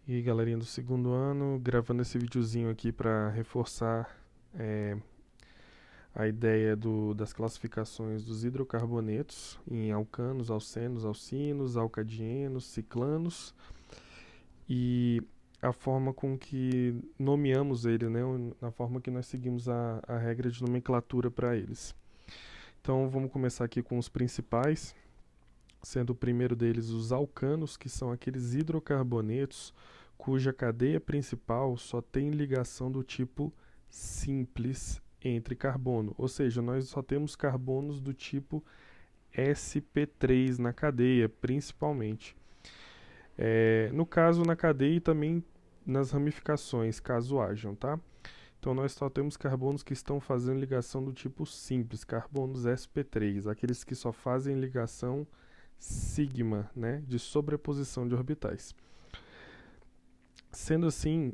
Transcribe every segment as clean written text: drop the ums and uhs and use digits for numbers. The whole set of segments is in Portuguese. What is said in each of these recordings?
E aí, galerinha do segundo ano, gravando esse videozinho aqui para reforçar é, a ideia das classificações dos hidrocarbonetos em alcanos, alcenos, alcinos, alcadienos, ciclanos e a forma com que nomeamos eles, né, na forma que nós seguimos a regra de nomenclatura para eles. Então vamos começar aqui com os principais, sendo o primeiro deles os alcanos, que são aqueles hidrocarbonetos cuja cadeia principal só tem ligação do tipo simples entre carbono, ou seja, nós só temos carbonos do tipo sp3 na cadeia, principalmente. No caso, na cadeia e também nas ramificações, caso hajam, tá? Então nós só temos carbonos que estão fazendo ligação do tipo simples, carbonos sp3, aqueles que só fazem ligação sigma, né, de sobreposição de orbitais. Sendo assim,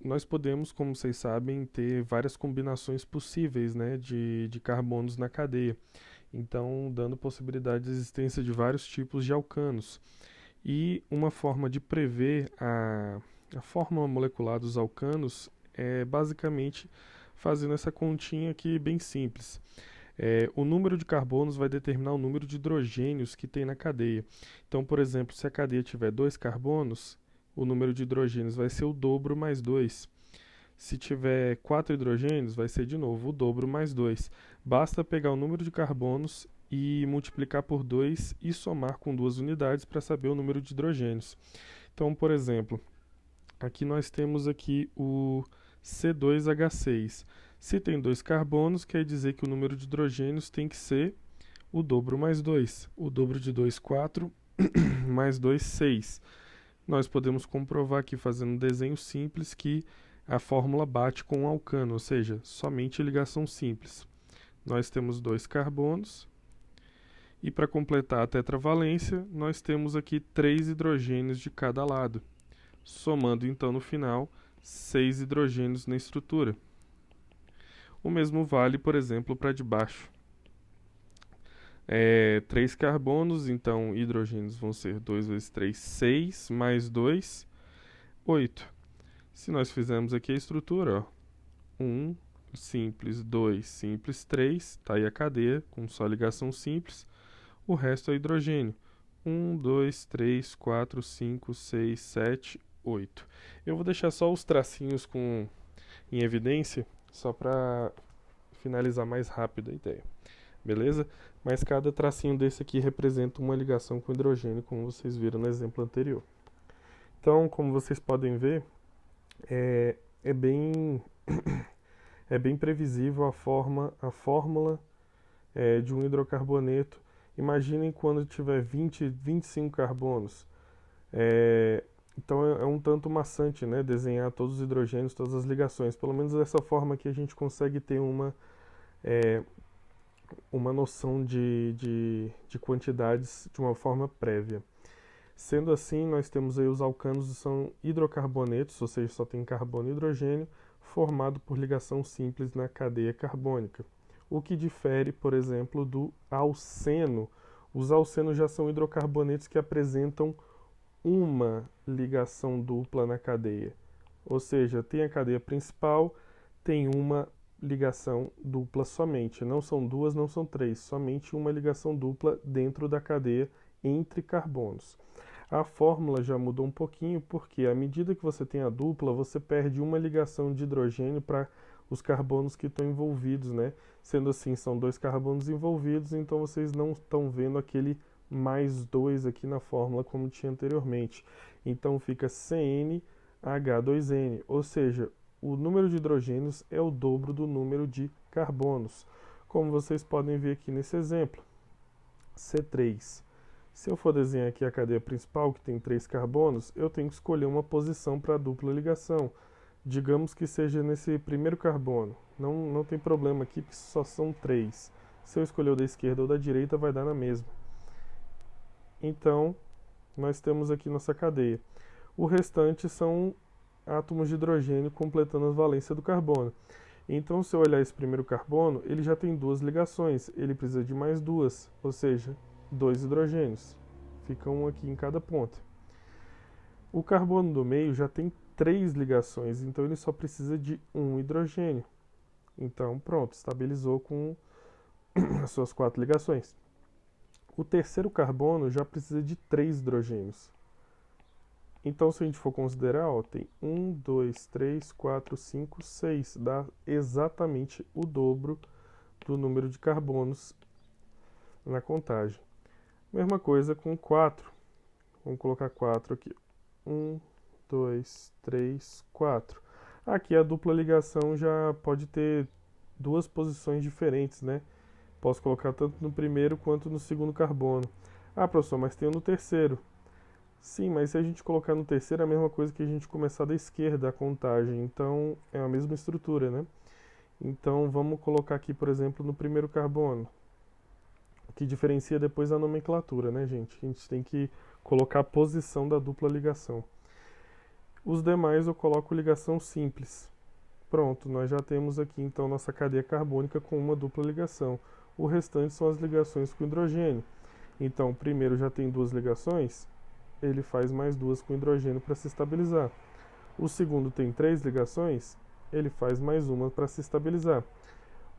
nós podemos, como vocês sabem, ter várias combinações possíveis, né, de carbonos na cadeia. Então, dando possibilidade de existência de vários tipos de alcanos. E uma forma de prever a forma molecular dos alcanos é basicamente fazendo essa continha aqui bem simples. O número de carbonos vai determinar o número de hidrogênios que tem na cadeia. Então, por exemplo, se a cadeia tiver 2 carbonos, o número de hidrogênios vai ser o dobro mais 2. Se tiver 4 hidrogênios, vai ser de novo o dobro mais 2. Basta pegar o número de carbonos e multiplicar por 2 e somar com 2 unidades para saber o número de hidrogênios. Então, por exemplo, aqui nós temos aqui o C2H6. Se tem 2 carbonos, quer dizer que o número de hidrogênios tem que ser o dobro mais 2. O dobro de 2, 4, mais 2, 6. Nós podemos comprovar aqui, fazendo um desenho simples, que a fórmula bate com um alcano, ou seja, somente ligação simples. Nós temos 2 carbonos, e para completar a tetravalência, nós temos aqui 3 hidrogênios de cada lado, somando então no final 6 hidrogênios na estrutura. O mesmo vale, por exemplo, para de baixo. 3 carbonos, então hidrogênios vão ser 2 vezes 3, 6, mais 2, 8. Se nós fizermos aqui a estrutura, 1 simples, 2 simples, 3, está aí a cadeia com só ligação simples, o resto é hidrogênio. 1, 2, 3, 4, 5, 6, 7, 8. Eu vou deixar só os tracinhos em evidência, só para finalizar mais rápido a ideia. Beleza? Mas cada tracinho desse aqui representa uma ligação com hidrogênio, como vocês viram no exemplo anterior. Então, como vocês podem ver, é bem previsível a fórmula de um hidrocarboneto. Imaginem quando tiver 20, 25 carbonos. Então é um tanto maçante, né, desenhar todos os hidrogênios, todas as ligações. Pelo menos dessa forma que a gente consegue ter uma noção de quantidades de uma forma prévia. Sendo assim, nós temos aí os alcanos, são hidrocarbonetos, ou seja, só tem carbono e hidrogênio, formado por ligação simples na cadeia carbônica. O que difere, por exemplo, do alceno. Os alcenos já são hidrocarbonetos que apresentam uma ligação dupla na cadeia. Ou seja, tem a cadeia principal, tem uma ligação dupla somente. Não são duas, não são três, somente uma ligação dupla dentro da cadeia entre carbonos. A fórmula já mudou um pouquinho, porque à medida que você tem a dupla, você perde uma ligação de hidrogênio para os carbonos que estão envolvidos, né? Sendo assim, são 2 carbonos envolvidos, então vocês não estão vendo aquele mais 2 aqui na fórmula como tinha anteriormente. Então fica CnH2n, ou seja, o número de hidrogênios é o dobro do número de carbonos, como vocês podem ver aqui nesse exemplo. C3. Se eu for desenhar aqui a cadeia principal, que tem 3 carbonos, eu tenho que escolher uma posição para a dupla ligação. Digamos que seja nesse primeiro carbono. Não tem problema aqui, porque só são 3. Se eu escolher o da esquerda ou da direita, vai dar na mesma. Então, nós temos aqui nossa cadeia. O restante são átomos de hidrogênio completando a valência do carbono. Então, se eu olhar esse primeiro carbono, ele já tem 2 ligações. Ele precisa de mais 2, ou seja, 2 hidrogênios. Fica um aqui em cada ponta. O carbono do meio já tem 3 ligações, então ele só precisa de um hidrogênio. Então, pronto, estabilizou com as suas 4 ligações. O terceiro carbono já precisa de 3 hidrogênios. Então, se a gente for considerar, ó, tem 1, 2, 3, 4, 5, 6. Dá exatamente o dobro do número de carbonos na contagem. Mesma coisa com 4. Vamos colocar 4 aqui. 1, 2, 3, 4. Aqui a dupla ligação já pode ter duas posições diferentes, né? Posso colocar tanto no primeiro quanto no segundo carbono. Ah, professor, mas tem no terceiro. Sim, mas se a gente colocar no terceiro é a mesma coisa que a gente começar da esquerda a contagem. Então é a mesma estrutura, né? Então vamos colocar aqui, por exemplo, no primeiro carbono. O que diferencia depois a nomenclatura, né, gente? A gente tem que colocar a posição da dupla ligação. Os demais eu coloco ligação simples. Pronto, nós já temos aqui então nossa cadeia carbônica com uma dupla ligação. O restante são as ligações com hidrogênio. Então, o primeiro já tem 2 ligações, ele faz mais 2 com hidrogênio para se estabilizar. O segundo tem 3 ligações, ele faz mais uma para se estabilizar.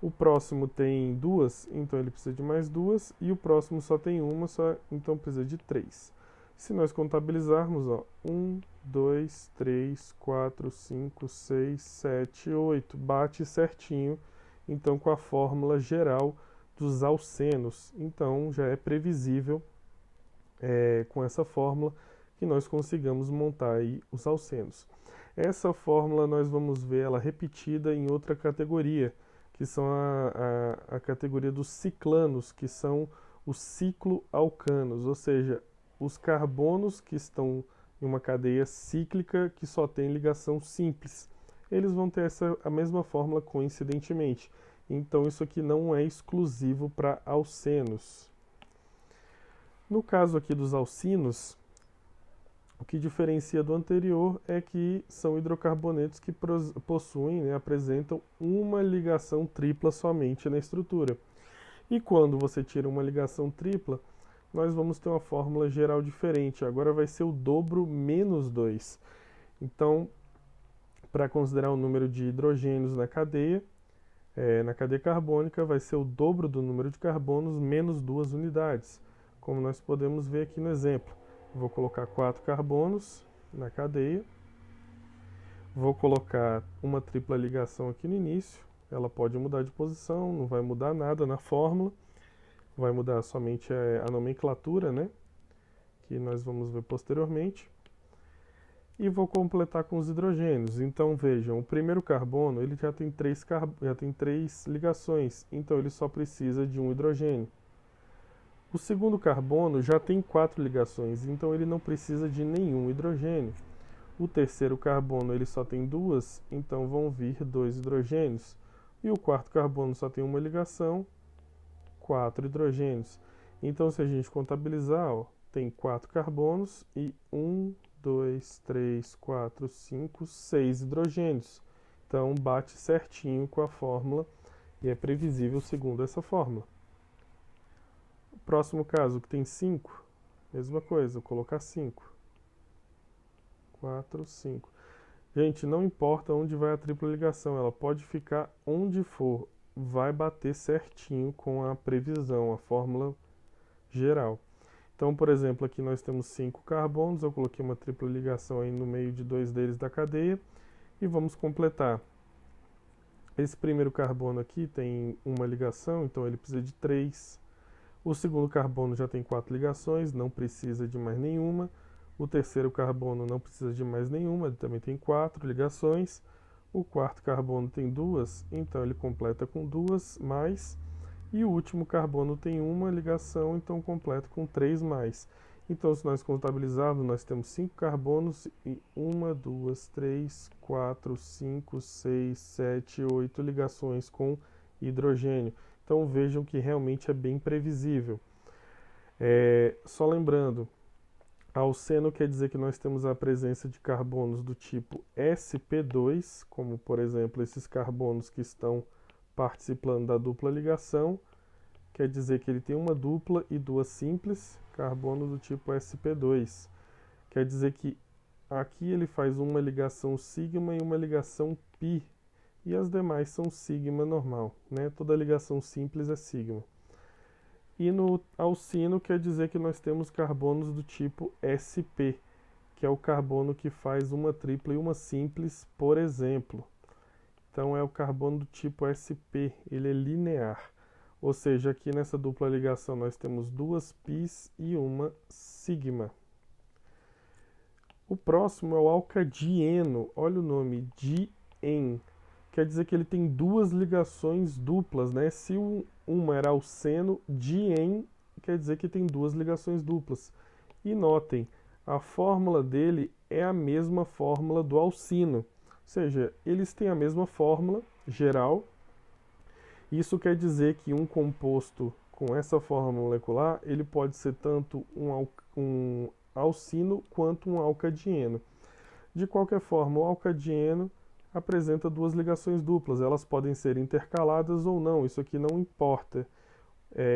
O próximo tem 2, então ele precisa de mais 2. E o próximo só tem uma, então precisa de 3. Se nós contabilizarmos, ó, 1, 2, 3, 4, 5, 6, 7, 8. Bate certinho, então, com a fórmula geral dos alcenos. Então, já é previsível, com essa fórmula, que nós consigamos montar aí os alcenos. Essa fórmula nós vamos ver ela repetida em outra categoria, que são a categoria dos ciclanos, que são os cicloalcanos, ou seja, os carbonos que estão em uma cadeia cíclica que só tem ligação simples. Eles vão ter a mesma fórmula coincidentemente. Então isso aqui não é exclusivo para alcenos. No caso aqui dos alcinos, o que diferencia do anterior é que são hidrocarbonetos que possuem, né, apresentam uma ligação tripla somente na estrutura. E quando você tira uma ligação tripla, nós vamos ter uma fórmula geral diferente. Agora vai ser o dobro menos 2. Então, para considerar o número de hidrogênios na cadeia carbônica, vai ser o dobro do número de carbonos menos 2 unidades, como nós podemos ver aqui no exemplo. Vou colocar 4 carbonos na cadeia. Vou colocar uma tripla ligação aqui no início. Ela pode mudar de posição, não vai mudar nada na fórmula. Vai mudar somente a nomenclatura, né? Que nós vamos ver posteriormente. E vou completar com os hidrogênios. Então vejam, o primeiro carbono ele já tem 3 ligações, então ele só precisa de um hidrogênio. O segundo carbono já tem 4 ligações, então ele não precisa de nenhum hidrogênio. O terceiro carbono ele só tem 2, então vão vir 2 hidrogênios. E o quarto carbono só tem uma ligação, 4 hidrogênios. Então, se a gente contabilizar, ó, tem 4 carbonos e 1, 2, 3, 4, 5, 6 hidrogênios. Então, bate certinho com a fórmula e é previsível segundo essa fórmula. Próximo caso, que tem 5, mesma coisa, vou colocar 5. 4, 5. Gente, não importa onde vai a tripla ligação, ela pode ficar onde for, vai bater certinho com a previsão, a fórmula geral. Então, por exemplo, aqui nós temos 5 carbonos, eu coloquei uma tripla ligação aí no meio de 2 deles da cadeia, e vamos completar. Esse primeiro carbono aqui tem uma ligação, então ele precisa de 3. O segundo carbono já tem 4 ligações, não precisa de mais nenhuma. O terceiro carbono não precisa de mais nenhuma, ele também tem 4 ligações. O quarto carbono tem 2, então ele completa com 2 mais. E o último carbono tem uma ligação, então completa com 3 mais. Então, se nós contabilizarmos, nós temos 5 carbonos e 1, 2, 3, 4, 5, 6, 7, 8 ligações com hidrogênio. Então vejam que realmente é bem previsível. Só lembrando, alceno quer dizer que nós temos a presença de carbonos do tipo sp2, como por exemplo esses carbonos que estão participando da dupla ligação, quer dizer que ele tem uma dupla e 2 simples, carbono do tipo sp2. Quer dizer que aqui ele faz uma ligação sigma e uma ligação pi, e as demais são sigma normal, né? Toda ligação simples é sigma. E no alcino quer dizer que nós temos carbonos do tipo sp, que é o carbono que faz uma tripla e uma simples, por exemplo. Então é o carbono do tipo sp, ele é linear. Ou seja, aqui nessa dupla ligação nós temos duas pis e uma sigma. O próximo é o alcadieno. Olha o nome, dien. Quer dizer que ele tem duas ligações duplas, né? Se uma era alceno, dien quer dizer que tem duas ligações duplas. E notem, a fórmula dele é a mesma fórmula do alcino. Ou seja, eles têm a mesma fórmula geral. Isso quer dizer que um composto com essa fórmula molecular, ele pode ser tanto um alcino quanto um alcadieno. De qualquer forma, o alcadieno apresenta duas ligações duplas. Elas podem ser intercaladas ou não, isso aqui não importa.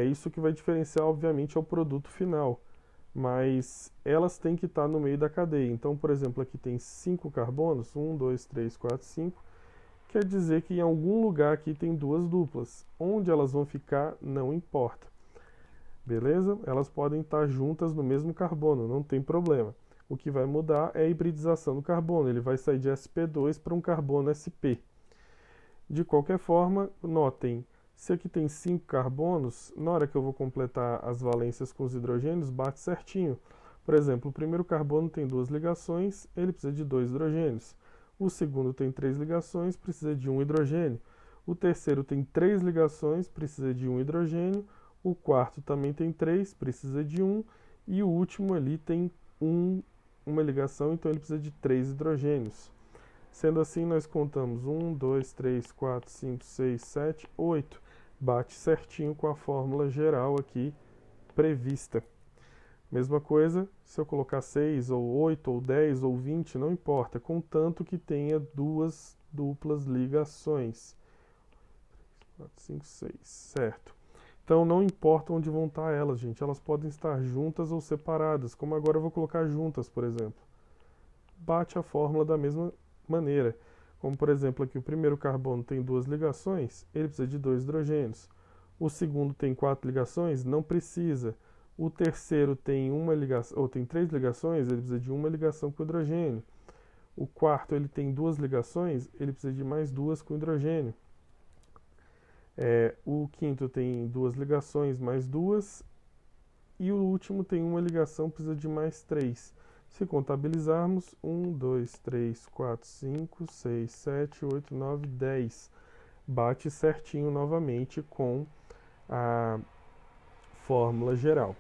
Isso que vai diferenciar, obviamente, é o produto final. Mas elas têm que estar no meio da cadeia. Então, por exemplo, aqui tem 5 carbonos, 1, 2, 3, 4, 5. Quer dizer que em algum lugar aqui tem duas duplas. Onde elas vão ficar, não importa. Beleza? Elas podem estar juntas no mesmo carbono, não tem problema. O que vai mudar é a hibridização do carbono. Ele vai sair de sp2 para um carbono sp. De qualquer forma, notem, se aqui tem 5 carbonos, na hora que eu vou completar as valências com os hidrogênios, bate certinho. Por exemplo, o primeiro carbono tem 2 ligações, ele precisa de 2 hidrogênios. O segundo tem 3 ligações, precisa de 1 hidrogênio. O terceiro tem 3 ligações, precisa de 1 hidrogênio. O quarto também tem 3, precisa de 1. E o último ali tem uma ligação, então ele precisa de 3 hidrogênios. Sendo assim, nós contamos 1, 2, 3, 4, 5, 6, 7, 8. Bate certinho com a fórmula geral aqui prevista. Mesma coisa, se eu colocar 6, ou 8, ou 10, ou 20, não importa, contanto que tenha duas duplas ligações. 4, 5, 6, certo. Então não importa onde vão estar elas, gente. Elas podem estar juntas ou separadas, como agora eu vou colocar juntas, por exemplo. Bate a fórmula da mesma maneira. Como, por exemplo, aqui o primeiro carbono tem 2 ligações, ele precisa de 2 hidrogênios. O segundo tem 4 ligações, não precisa. O terceiro tem uma ligação, ou tem 3 ligações, ele precisa de uma ligação com hidrogênio. O quarto ele tem 2 ligações, ele precisa de mais 2 com hidrogênio. O quinto tem 2 ligações, mais 2. E o último tem uma ligação, precisa de mais 3. Se contabilizarmos, 1, 2, 3, 4, 5, 6, 7, 8, 9, 10. Bate certinho novamente com a fórmula geral.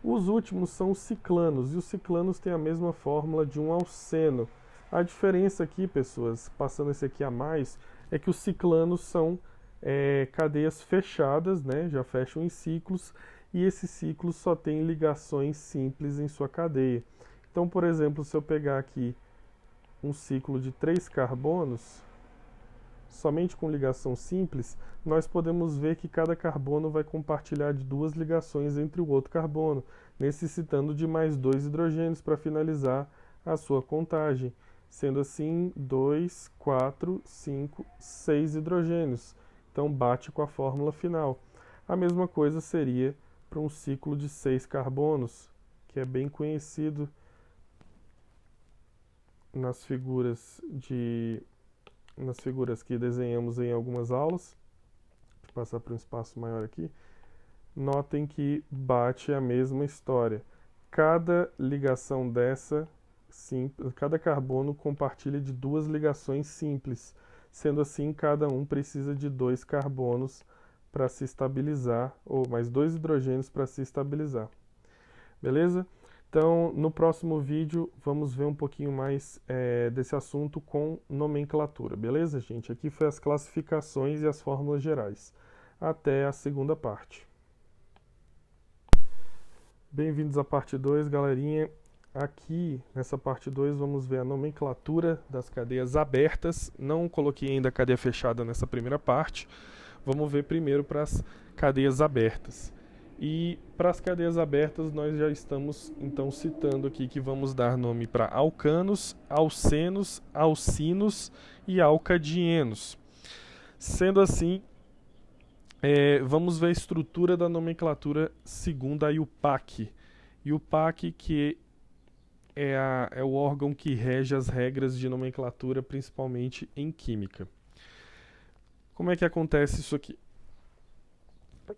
Os últimos são os ciclanos, e os ciclanos têm a mesma fórmula de um alceno. A diferença aqui, pessoas, passando esse aqui a mais, é que os ciclanos são cadeias fechadas, né? Já fecham em ciclos, e esses ciclos só têm ligações simples em sua cadeia. Então, por exemplo, se eu pegar aqui um ciclo de 3 carbonos, somente com ligação simples, nós podemos ver que cada carbono vai compartilhar de 2 ligações entre o outro carbono, necessitando de mais 2 hidrogênios para finalizar a sua contagem. Sendo assim, 2, 4, 5, 6 hidrogênios. Então, bate com a fórmula final. A mesma coisa seria para um ciclo de 6 carbonos, que é bem conhecido nas figuras que desenhamos em algumas aulas. Vou passar para um espaço maior aqui. Notem que bate a mesma história. Cada ligação dessa, cada carbono compartilha de 2 ligações simples. Sendo assim, cada um precisa de 2 carbonos para se estabilizar, ou mais 2 hidrogênios para se estabilizar. Beleza? Então, no próximo vídeo, vamos ver um pouquinho mais desse assunto com nomenclatura. Beleza, gente? Aqui foi as classificações e as fórmulas gerais. Até a segunda parte. Bem-vindos à parte 2, galerinha. Aqui, nessa parte 2, vamos ver a nomenclatura das cadeias abertas. Não coloquei ainda a cadeia fechada nessa primeira parte. Vamos ver primeiro para as cadeias abertas. E para as cadeias abertas, nós já estamos então citando aqui que vamos dar nome para alcanos, alcenos, alcinos e alcadienos. Sendo assim, vamos ver a estrutura da nomenclatura segundo a IUPAC. IUPAC, que é o órgão que rege as regras de nomenclatura, principalmente em química. Como é que acontece isso aqui?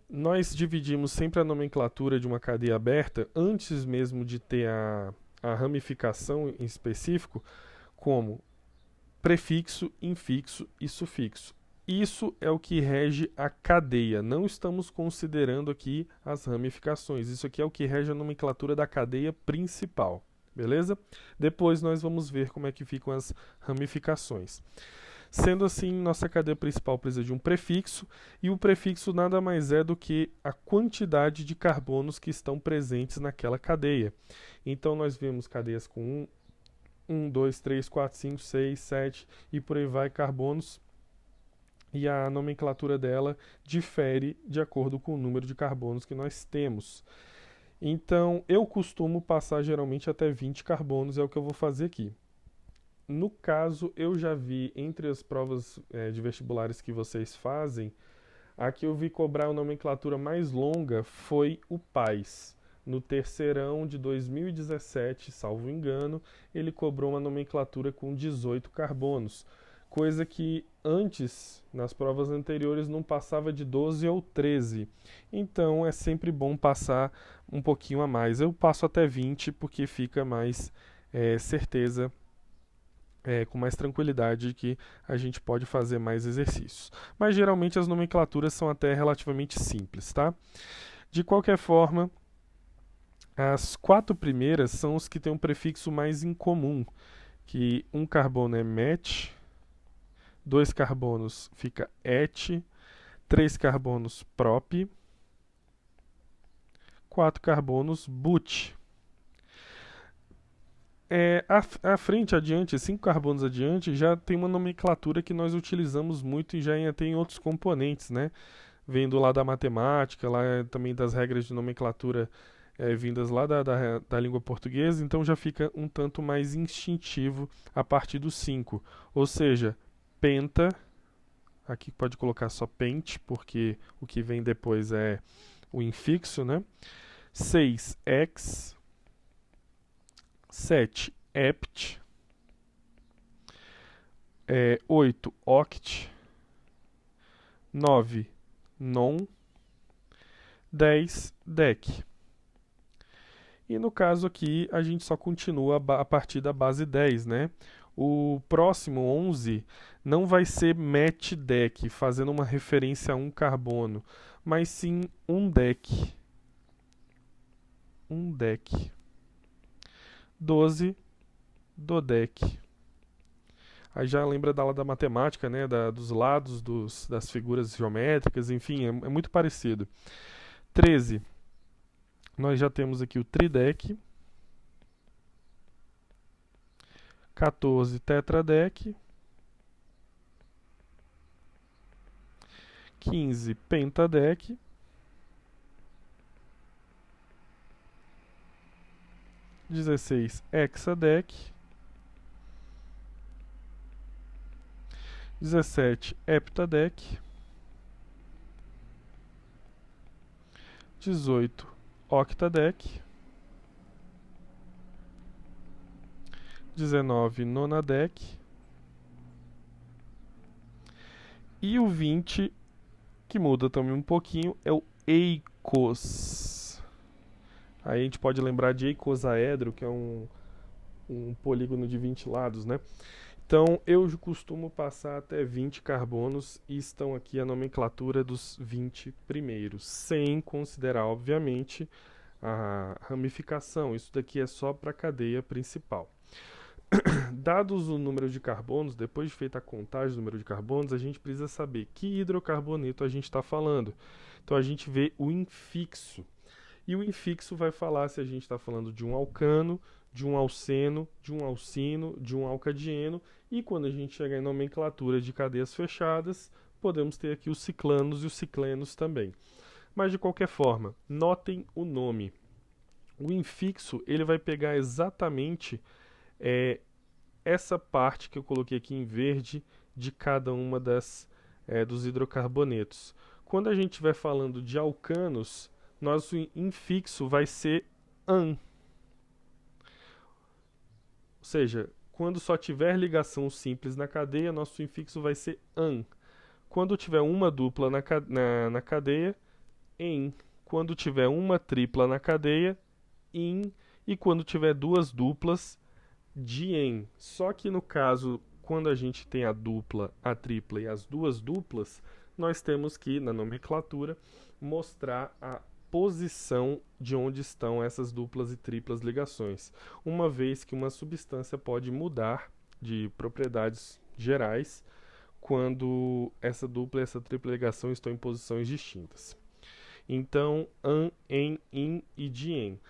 Nós dividimos sempre a nomenclatura de uma cadeia aberta, antes mesmo de ter a ramificação em específico, como prefixo, infixo e sufixo. Isso é o que rege a cadeia. Não estamos considerando aqui as ramificações. Isso aqui é o que rege a nomenclatura da cadeia principal. Beleza? Depois nós vamos ver como é que ficam as ramificações. Sendo assim, nossa cadeia principal precisa de um prefixo, e o prefixo nada mais é do que a quantidade de carbonos que estão presentes naquela cadeia. Então nós vemos cadeias com 1, 2, 3, 4, 5, 6, 7 e por aí vai carbonos, e a nomenclatura dela difere de acordo com o número de carbonos que nós temos. Então eu costumo passar geralmente até 20 carbonos, é o que eu vou fazer aqui. No caso, eu já vi entre as provas de vestibulares que vocês fazem, a que eu vi cobrar a nomenclatura mais longa foi o PAIS. No terceirão de 2017, salvo engano, ele cobrou uma nomenclatura com 18 carbonos, coisa que antes, nas provas anteriores, não passava de 12 ou 13. Então é sempre bom passar um pouquinho a mais. Eu passo até 20 porque fica mais certeza, com mais tranquilidade, que a gente pode fazer mais exercícios. Mas geralmente as nomenclaturas são até relativamente simples, tá? De qualquer forma, as 4 primeiras são os que têm um prefixo mais incomum, que um carbono é met, 2 carbonos fica et, 3 carbonos prop, 4 carbonos but. À frente, adiante, 5 carbonos adiante, já tem uma nomenclatura que nós utilizamos muito e já tem outros componentes, né? Vendo lá da matemática, lá também das regras de nomenclatura vindas lá da língua portuguesa, então já fica um tanto mais instintivo a partir do 5. Ou seja, penta, aqui pode colocar só pent, porque o que vem depois é o infixo, né? 6, ex, 7, hept, 8, oct, 9, non, 10, dec. E no caso aqui, a gente só continua a partir da base 10, né? O próximo 11 não vai ser met dec, fazendo uma referência a um carbono, mas sim um dec. Um dec. 12, dodec. Aí já lembra da aula da matemática, né? Dos lados das figuras geométricas, enfim, é muito parecido. 13, nós já temos aqui o tridec. 14, tetradec. 15, pentadec. 16, hexadec. 17, heptadec. 18, octadec. 19, nonadec. E o 20, que muda também um pouquinho, é o eicos. Aí a gente pode lembrar de eicosaedro, que é um polígono de 20 lados, né? Então, eu costumo passar até 20 carbonos e estão aqui a nomenclatura dos 20 primeiros, sem considerar, obviamente, a ramificação. Isso daqui é só para a cadeia principal. Dados o número de carbonos, depois de feita a contagem do número de carbonos, a gente precisa saber que hidrocarboneto a gente está falando. Então, a gente vê o infixo. E o infixo vai falar se a gente está falando de um alcano, de um alceno, de um alcino, de um alcadieno. E quando a gente chegar em nomenclatura de cadeias fechadas, podemos ter aqui os ciclanos e os ciclenos também. Mas de qualquer forma, notem o nome. O infixo ele vai pegar exatamente essa parte que eu coloquei aqui em verde de cada uma dos hidrocarbonetos. Quando a gente estiver falando de alcanos, nosso infixo vai ser an. Ou seja, quando só tiver ligação simples na cadeia, nosso infixo vai ser an. Quando tiver uma dupla na cadeia, en. Quando tiver uma tripla na cadeia, in. E quando tiver duas duplas, dien. Só que no caso, quando a gente tem a dupla, a tripla e as duas duplas, nós temos que, na nomenclatura, mostrar a posição de onde estão essas duplas e triplas ligações, uma vez que uma substância pode mudar de propriedades gerais quando essa dupla e essa tripla ligação estão em posições distintas. Então, an, en, in e dien.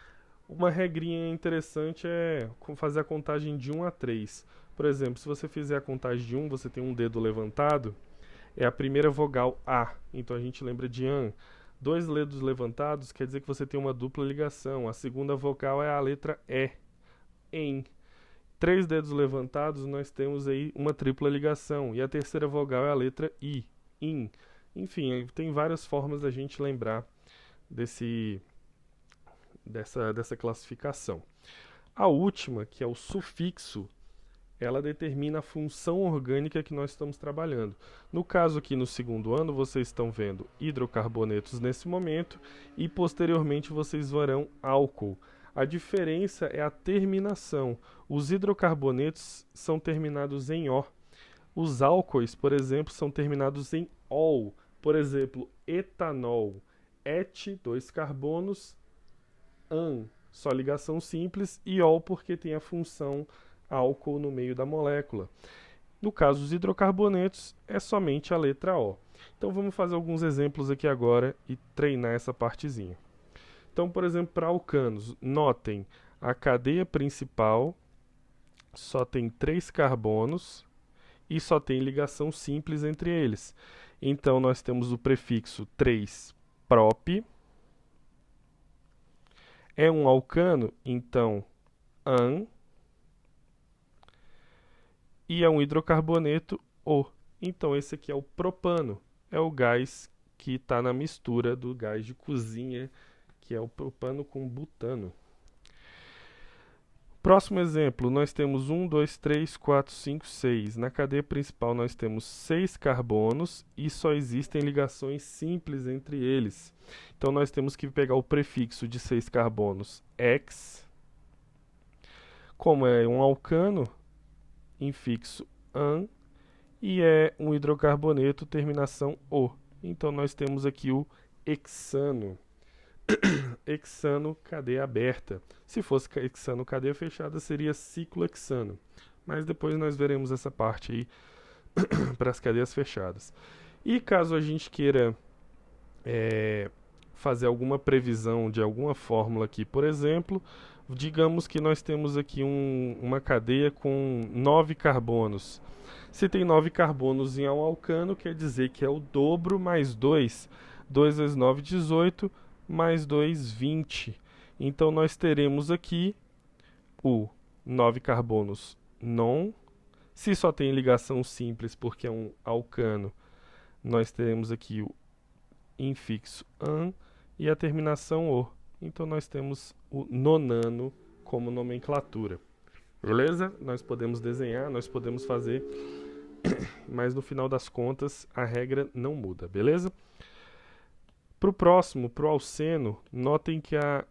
Uma regrinha interessante é fazer a contagem de 1 a 3. Por exemplo, se você fizer a contagem de 1, você tem um dedo levantado, é a primeira vogal A. Então a gente lembra de an. 2 dedos levantados quer dizer que você tem uma dupla ligação. A segunda vogal é a letra E. Em. 3 dedos levantados, nós temos aí uma tripla ligação. E a terceira vogal é a letra I. In. Enfim, tem várias formas da gente lembrar dessa classificação. A última, que é o sufixo, ela determina a função orgânica que nós estamos trabalhando. No caso aqui no segundo ano, vocês estão vendo hidrocarbonetos nesse momento e posteriormente vocês verão álcool. A diferença é a terminação. Os hidrocarbonetos são terminados em O. Os álcoois, por exemplo, são terminados em OL. Por exemplo, etanol, et, 2 carbonos, an, só ligação simples, e ol porque tem a função álcool no meio da molécula. No caso dos hidrocarbonetos, é somente a letra O. Então vamos fazer alguns exemplos aqui agora e treinar essa partezinha. Então, por exemplo, para alcanos, notem, a cadeia principal só tem 3 carbonos e só tem ligação simples entre eles. Então nós temos o prefixo 3 prop. É um alcano, então an. E é um hidrocarboneto, O. Então esse aqui é o propano. É o gás que está na mistura do gás de cozinha, que é o propano com butano. Próximo exemplo, nós temos 1, 2, 3, 4, 5, 6. Na cadeia principal nós temos 6 carbonos e só existem ligações simples entre eles. Então nós temos que pegar o prefixo de 6 carbonos, X. Como é um alcano, infixo an, e é um hidrocarboneto, terminação O. Então nós temos aqui o hexano. Hexano, cadeia aberta. Se fosse hexano, cadeia fechada, seria ciclohexano. Mas depois nós veremos essa parte aí para as cadeias fechadas. E caso a gente queira fazer alguma previsão de alguma fórmula aqui, por exemplo, digamos que nós temos aqui uma cadeia com 9 carbonos. Se tem 9 carbonos em um alcano, quer dizer que é o dobro mais 2. 2 vezes 9, 18, mais 2, 20. Então nós teremos aqui o 9 carbonos non. Se só tem ligação simples porque é um alcano, nós teremos aqui o infixo an e a terminação O. Então nós temos o nonano como nomenclatura. Beleza? Nós podemos desenhar, nós podemos fazer, mas no final das contas a regra não muda, beleza? Para o próximo, para o alceno, notem que a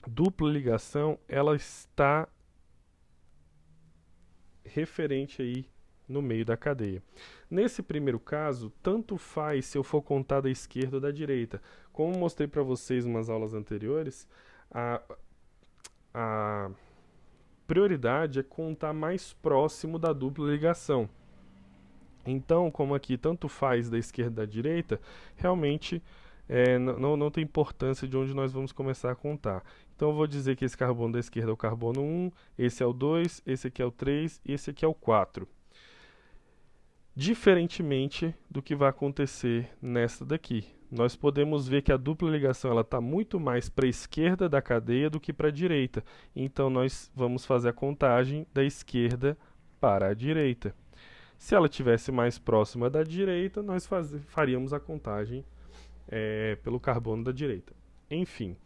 dupla ligação ela está referente aí no meio da cadeia. Nesse primeiro caso, tanto faz se eu for contar da esquerda ou da direita. Como mostrei para vocês em umas aulas anteriores, a prioridade é contar mais próximo da dupla ligação. Então, como aqui tanto faz da esquerda e da direita, realmente não tem importância de onde nós vamos começar a contar. Então eu vou dizer que esse carbono da esquerda é o carbono 1, esse é o 2, esse aqui é o 3 e esse aqui é o 4. Diferentemente do que vai acontecer nessa daqui. nós podemos ver que a dupla ligação ela está muito mais para a esquerda da cadeia do que para a direita. Então, nós vamos fazer a contagem da esquerda para a direita. Se ela estivesse mais próxima da direita, nós faríamos a contagem pelo carbono da direita. Enfim,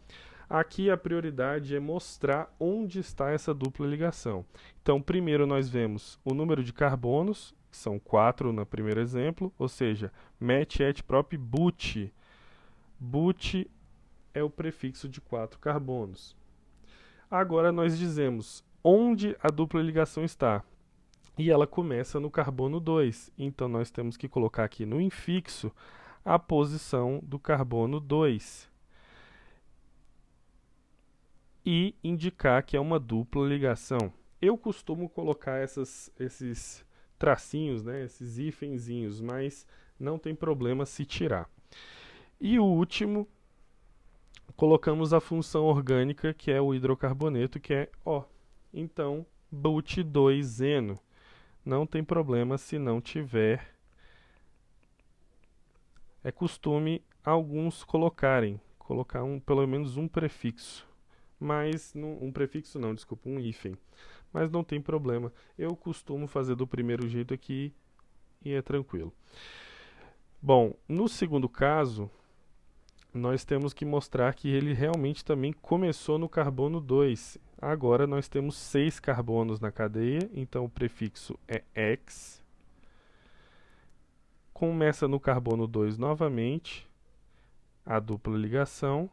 aqui a prioridade é mostrar onde está essa dupla ligação. Então, primeiro nós vemos o número de carbonos, que são 4 no primeiro exemplo, ou seja, met, et, prop, but. But é o prefixo de 4 carbonos. Agora nós dizemos onde a dupla ligação está. E ela começa no carbono 2. Então nós temos que colocar aqui no infixo a posição do carbono 2. E indicar que é uma dupla ligação. Eu costumo colocar esses tracinhos, né, esses hífenzinhos, mas não tem problema se tirar. E o último, colocamos a função orgânica, que é o hidrocarboneto, que é O. Então, but2eno. Não tem problema se não tiver. É costume alguns colocar pelo menos um prefixo. Mas, um prefixo não, desculpa, um hífen. Mas não tem problema. Eu costumo fazer do primeiro jeito aqui e é tranquilo. Bom, no segundo caso, nós temos que mostrar que ele realmente também começou no carbono 2. Agora nós temos 6 carbonos na cadeia, então o prefixo é X. Começa no carbono 2 novamente, a dupla ligação,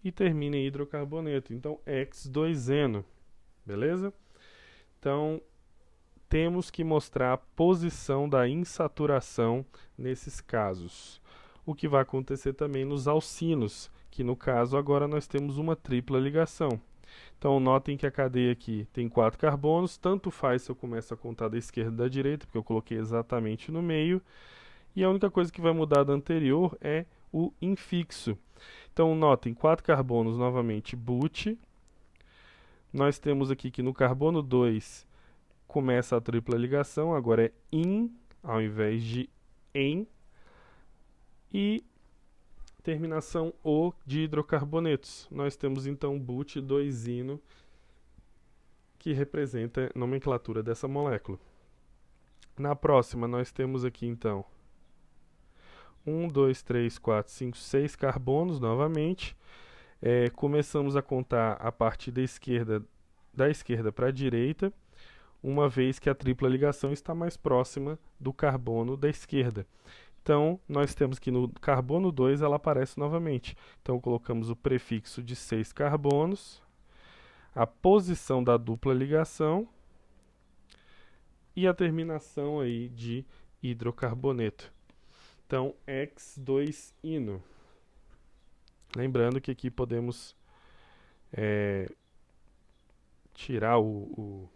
e termina em hidrocarboneto. Então, X2eno, beleza? Então, temos que mostrar a posição da insaturação nesses casos. O que vai acontecer também nos alcinos, que no caso agora nós temos uma tripla ligação. Então notem que a cadeia aqui tem 4 carbonos, tanto faz se eu começo a contar da esquerda e da direita, porque eu coloquei exatamente no meio. E a única coisa que vai mudar da anterior é o infixo. Então notem, 4 carbonos novamente, but. Nós temos aqui que no carbono 2 começa a tripla ligação, agora é in ao invés de em. E terminação O de hidrocarbonetos. Nós temos então but2ino, que representa a nomenclatura dessa molécula. Na próxima, nós temos aqui então 1, 2, 3, 4, 5, 6 carbonos novamente. Começamos a contar a partir da esquerda para a direita, uma vez que a tripla ligação está mais próxima do carbono da esquerda. Então, nós temos que no carbono 2 ela aparece novamente. Então, colocamos o prefixo de 6 carbonos, a posição da dupla ligação e a terminação aí de hidrocarboneto. Então, X2ino. Lembrando que aqui podemos tirar o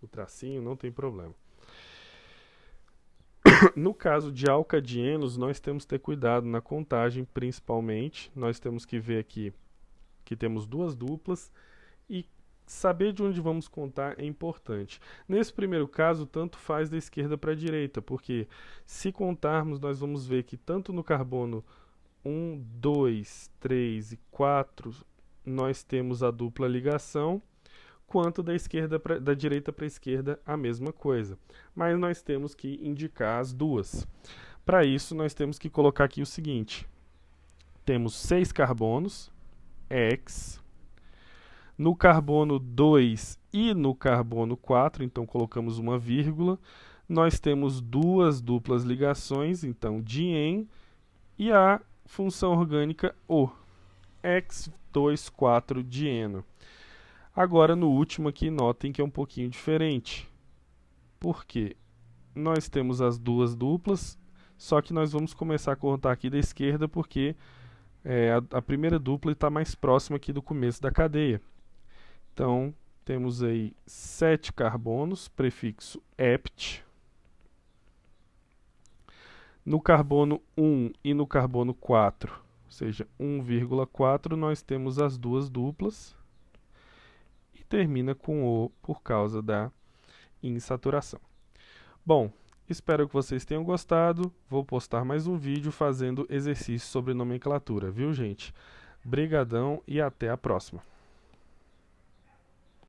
tracinho, não tem problema. No caso de alcadienos, nós temos que ter cuidado na contagem, principalmente. Nós temos que ver aqui que temos 2 duplas e saber de onde vamos contar é importante. Nesse primeiro caso, tanto faz da esquerda para a direita, porque se contarmos, nós vamos ver que tanto no carbono 1, 2, 3 e 4, nós temos a dupla ligação, quanto da direita para a esquerda a mesma coisa. Mas nós temos que indicar as duas. Para isso, nós temos que colocar aqui o seguinte. Temos 6 carbonos, X. No carbono 2 e no carbono 4, então colocamos uma vírgula. Nós temos 2 duplas ligações, então dien, e a função orgânica O, X2,4-dieno. Agora, no último aqui, notem que é um pouquinho diferente. Por quê? Nós temos as 2 duplas, só que nós vamos começar a contar aqui da esquerda, porque a primeira dupla está mais próxima aqui do começo da cadeia. Então, temos aí 7 carbonos, prefixo ept. No carbono 1 e no carbono 4, ou seja, 1,4, nós temos as 2 duplas. Termina com O por causa da insaturação. Bom, Espero que vocês tenham gostado. Vou postar mais um vídeo fazendo exercício sobre nomenclatura, viu, gente? Brigadão e até a próxima.